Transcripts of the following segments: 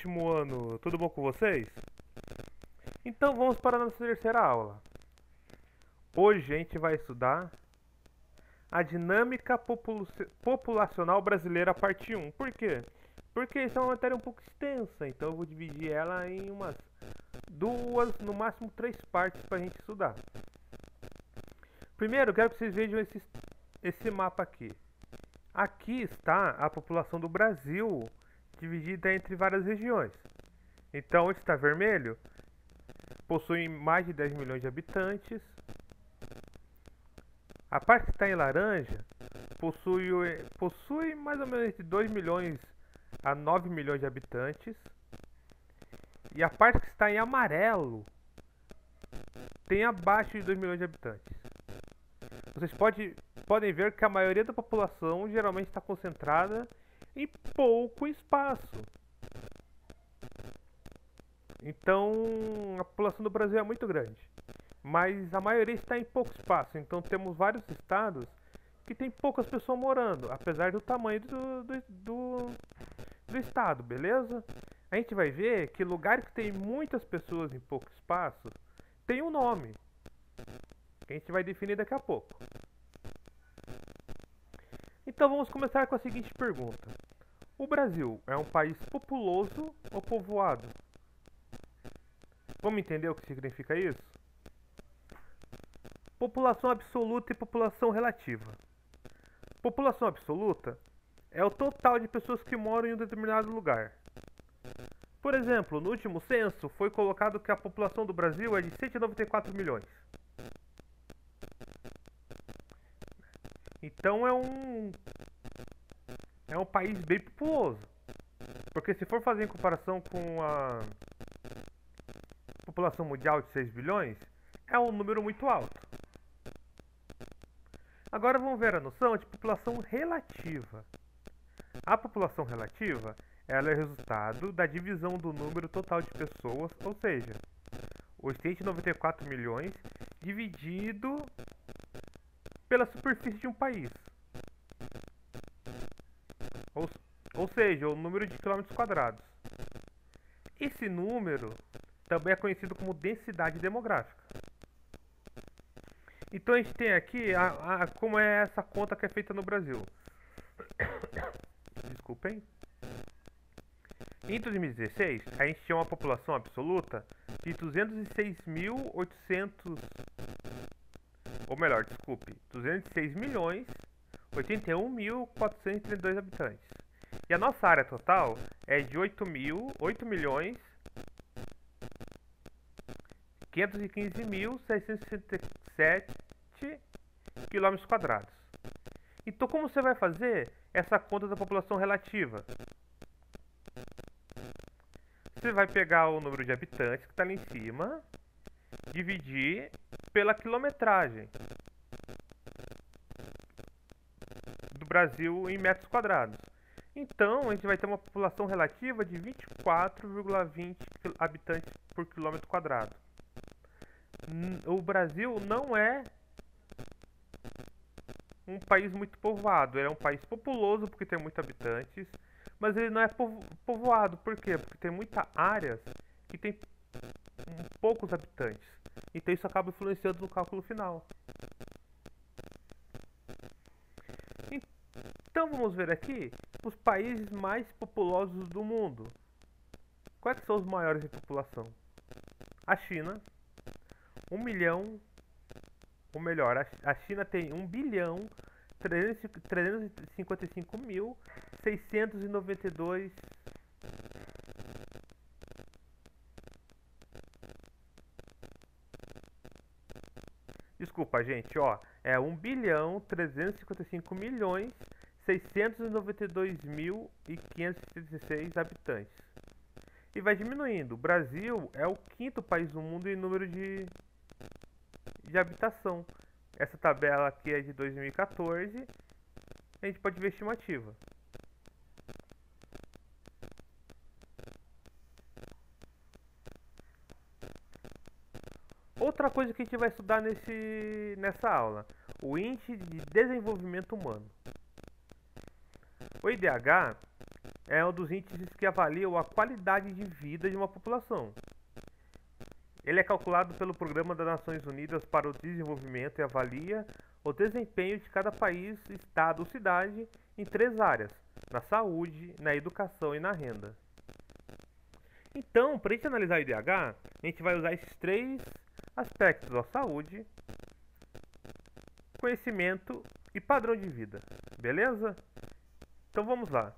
último ano, tudo bom com vocês? Então vamos para a nossa terceira aula. Hoje a gente vai estudar a dinâmica populacional brasileira, parte 1. Por quê? Porque isso é uma matéria um pouco extensa, então eu vou dividir ela em umas duas, no máximo três partes para a gente estudar. Primeiro, eu quero que vocês vejam esse mapa aqui. Aqui está a população do Brasil, dividida entre várias regiões. Então, onde está vermelho, possui mais de 10 milhões de habitantes. A parte que está em laranja possui mais ou menos entre 2 milhões a 9 milhões de habitantes. E a parte que está em amarelo tem abaixo de 2 milhões de habitantes. Vocês podem ver que a maioria da população geralmente está concentrada em pouco espaço. Então, a população do Brasil é muito grande, mas a maioria está em pouco espaço. Então, temos vários estados que tem poucas pessoas morando, apesar do tamanho do estado, beleza? A gente vai ver que lugares que tem muitas pessoas em pouco espaço tem um nome, que a gente vai definir daqui a pouco. Então, vamos começar com a seguinte pergunta: o Brasil é um país populoso ou povoado? Vamos entender o que significa isso? População absoluta e população relativa. População absoluta é o total de pessoas que moram em um determinado lugar. Por exemplo, no último censo foi colocado que a população do Brasil é de 194 milhões. Então é um país bem populoso. Porque se for fazer em comparação com a população mundial de 6 bilhões, é um número muito alto. Agora vamos ver a noção de população relativa. A população relativa, ela é resultado da divisão do número total de pessoas, ou seja, os 194 milhões dividido pela superfície de um país. Ou seja, o número de quilômetros quadrados. Esse número também é conhecido como densidade demográfica. Então a gente tem aqui como é essa conta que é feita no Brasil. Desculpem. Em 2016, a gente tinha uma população absoluta de 206.800, ou melhor, desculpe, 206 milhões 81.432 habitantes. E a nossa área total é de 8 milhões 515.667 quilômetros quadrados. Então, como você vai fazer essa conta da população relativa? Você vai pegar o número de habitantes que está ali em cima, dividir pela quilometragem do Brasil em metros quadrados. Então, a gente vai ter uma população relativa de 24,20 habitantes por quilômetro quadrado. O Brasil não é um país muito povoado. Ele é um país populoso porque tem muitos habitantes, mas ele não é povoado. Por quê? Porque tem muitas áreas que tem poucos habitantes. Então isso acaba influenciando no cálculo final. Então vamos ver aqui os países mais populosos do mundo. Quais são os maiores em população? A China, 1 milhão, ou melhor, a China tem 1.355.692. Desculpa, gente, ó, é 1.355.692.536 habitantes. E vai diminuindo. O Brasil é o quinto país do mundo em número de habitação. Essa tabela aqui é de 2014. A gente pode ver a estimativa. Outra coisa que a gente vai estudar nessa aula: o Índice de Desenvolvimento Humano. O IDH é um dos índices que avaliam a qualidade de vida de uma população. Ele é calculado pelo Programa das Nações Unidas para o Desenvolvimento e avalia o desempenho de cada país, estado ou cidade em 3 áreas: na saúde, na educação e na renda. Então, para a gente analisar o IDH, a gente vai usar esses 3 aspectos: a saúde, conhecimento e padrão de vida. Beleza? Então vamos lá.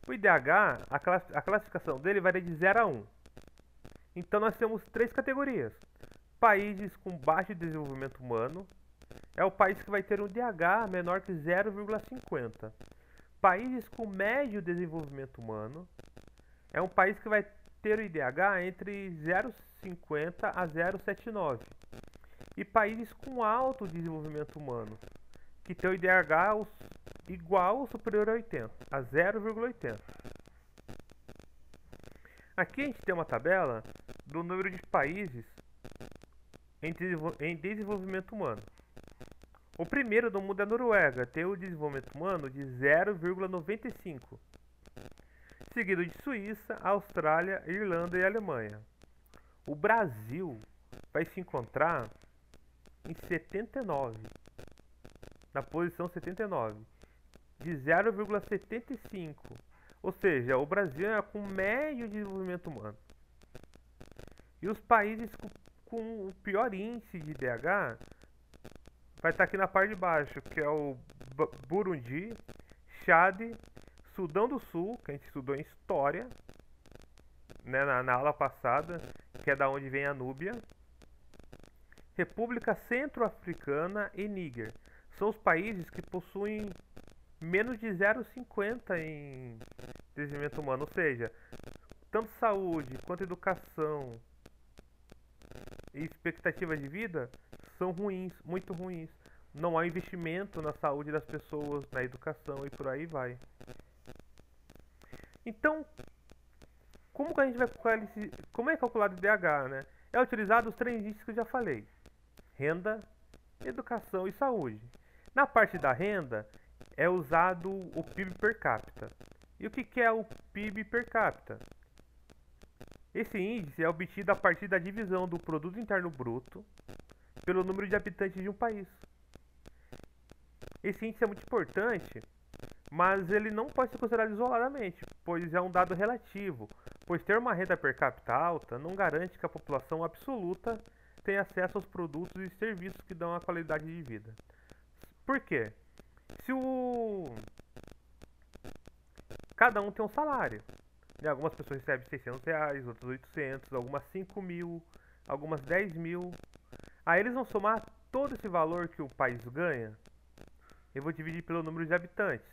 O IDH, a classificação dele varia de 0 a 1. Então nós temos 3 categorias. Países com baixo desenvolvimento humano é o país que vai ter um IDH menor que 0,50. Países com médio desenvolvimento humano é um país que vai ter o IDH entre 0,50 a 0,79. E países com alto desenvolvimento humano, que tem o IDH igual ou superior a 80, a 0,80. Aqui a gente tem uma tabela do número de países em desenvolvimento humano. O primeiro do mundo é a Noruega, tem o desenvolvimento humano de 0,95, seguido de Suíça, Austrália, Irlanda e Alemanha. O Brasil vai se encontrar em 79, na posição 79, de 0,75. Ou seja, o Brasil é com médio desenvolvimento humano. E os países com o pior índice de IDH vai estar aqui na parte de baixo, que é o Burundi, Chad, Sudão do Sul, que a gente estudou em história, né, na aula passada, que é da onde vem a Núbia, República Centro-Africana e Níger. São os países que possuem menos de 0,50 em desenvolvimento humano, ou seja, tanto saúde quanto educação e expectativa de vida são ruins, muito ruins. Não há investimento na saúde das pessoas, na educação e por aí vai. Então, como que a gente vai como é calculado o IDH, né? É utilizado os 3 índices que eu já falei: renda, educação e saúde. Na parte da renda é usado o PIB per capita. E o que é o PIB per capita? Esse índice é obtido a partir da divisão do Produto Interno Bruto pelo número de habitantes de um país. Esse índice é muito importante, mas ele não pode ser considerado isoladamente, pois é um dado relativo, pois ter uma renda per capita alta não garante que a população absoluta tenha acesso aos produtos e serviços que dão a qualidade de vida. Por quê? Se cada um tem um salário, né? Algumas pessoas recebem R$600, outras 800, algumas 5 mil, algumas 10 mil. Aí eles vão somar todo esse valor que o país ganha. Eu vou dividir pelo número de habitantes.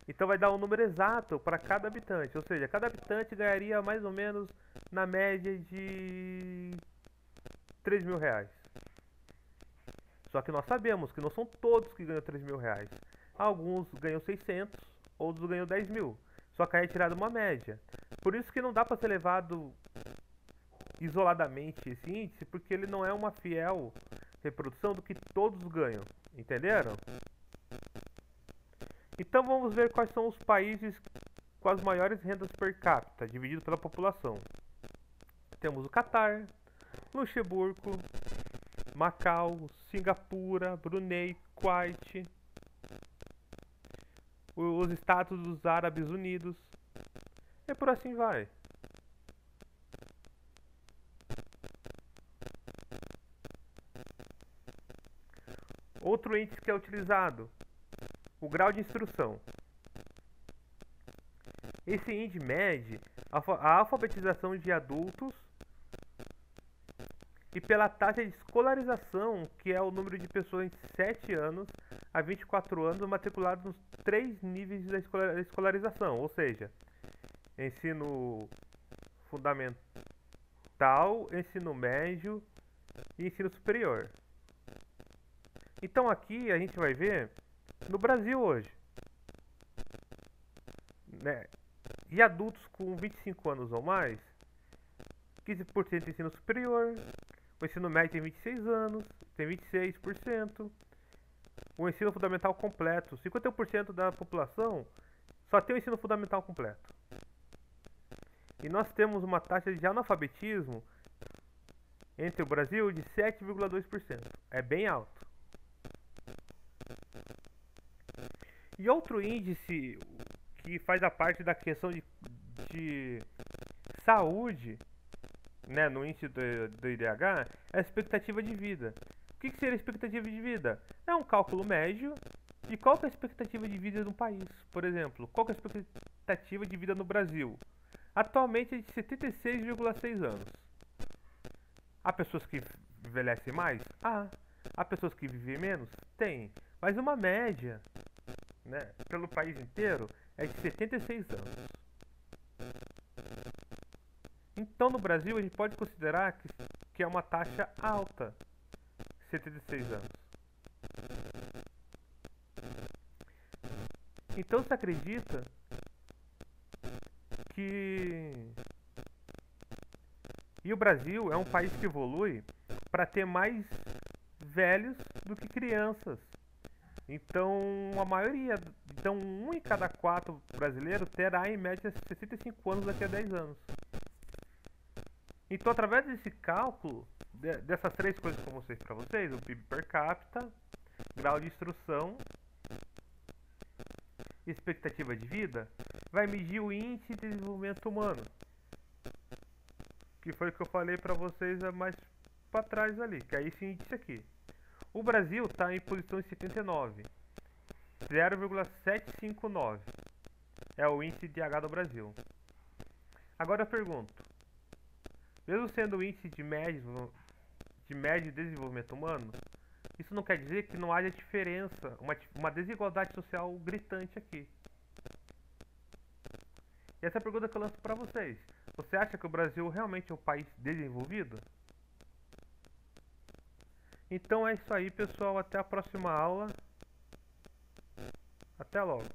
Então vai dar um número exato para cada habitante. Ou seja, cada habitante ganharia mais ou menos na média de R$3.000. Só que nós sabemos que não são todos que ganham R$3.000. Alguns ganham 600, outros ganham 10 mil. Só que aí é tirado uma média. Por isso que não dá para ser levado isoladamente esse índice, porque ele não é uma fiel reprodução do que todos ganham. Entenderam? Então vamos ver quais são os países com as maiores rendas per capita, dividido pela população. Temos o Catar, Luxemburgo, Macau, Singapura, Brunei, Kuwait, os Estados dos Árabes Unidos, e por assim vai. Outro índice que é utilizado, o grau de instrução. Esse índice mede a alfabetização de adultos e pela taxa de escolarização, que é o número de pessoas de 7 anos a 24 anos matriculados nos 3 níveis da escolarização, ou seja, ensino fundamental, ensino médio e ensino superior. Então aqui a gente vai ver no Brasil hoje, né? E adultos com 25 anos ou mais, 15% ensino superior, o ensino médio tem 26 anos, tem 26%, o ensino fundamental completo, 51% da população só tem o ensino fundamental completo. E nós temos uma taxa de analfabetismo entre o Brasil de 7,2%. É bem alto. E outro índice que faz a parte da questão de saúde, né, no índice do IDH, é a expectativa de vida. O que seria a expectativa de vida? É um cálculo médio de qual que é a expectativa de vida no país. Por exemplo, qual que é a expectativa de vida no Brasil? Atualmente é de 76,6 anos. Há pessoas que envelhecem mais? Há pessoas que vivem menos? Tem. Mas uma média, né, pelo país inteiro é de 76 anos. Então no Brasil a gente pode considerar que é uma taxa alta, 76 anos. Então se acredita que o Brasil é um país que evolui para ter mais velhos do que crianças. Então um em cada 4 brasileiros terá em média 65 anos daqui a 10 anos. Então, através desse cálculo, dessas 3 coisas que eu mostrei para vocês, o PIB per capita, grau de instrução, expectativa de vida, vai medir o índice de desenvolvimento humano, que foi o que eu falei para vocês mais para trás ali, que é esse índice aqui. O Brasil está em posição 79, 0,759 é o índice de H do Brasil. Agora eu pergunto, mesmo sendo o índice de médio desenvolvimento humano, isso não quer dizer que não haja diferença, uma desigualdade social gritante aqui. E essa é a pergunta que eu lanço para vocês. Você acha que o Brasil realmente é um país desenvolvido? Então é isso aí, pessoal. Até a próxima aula. Até logo.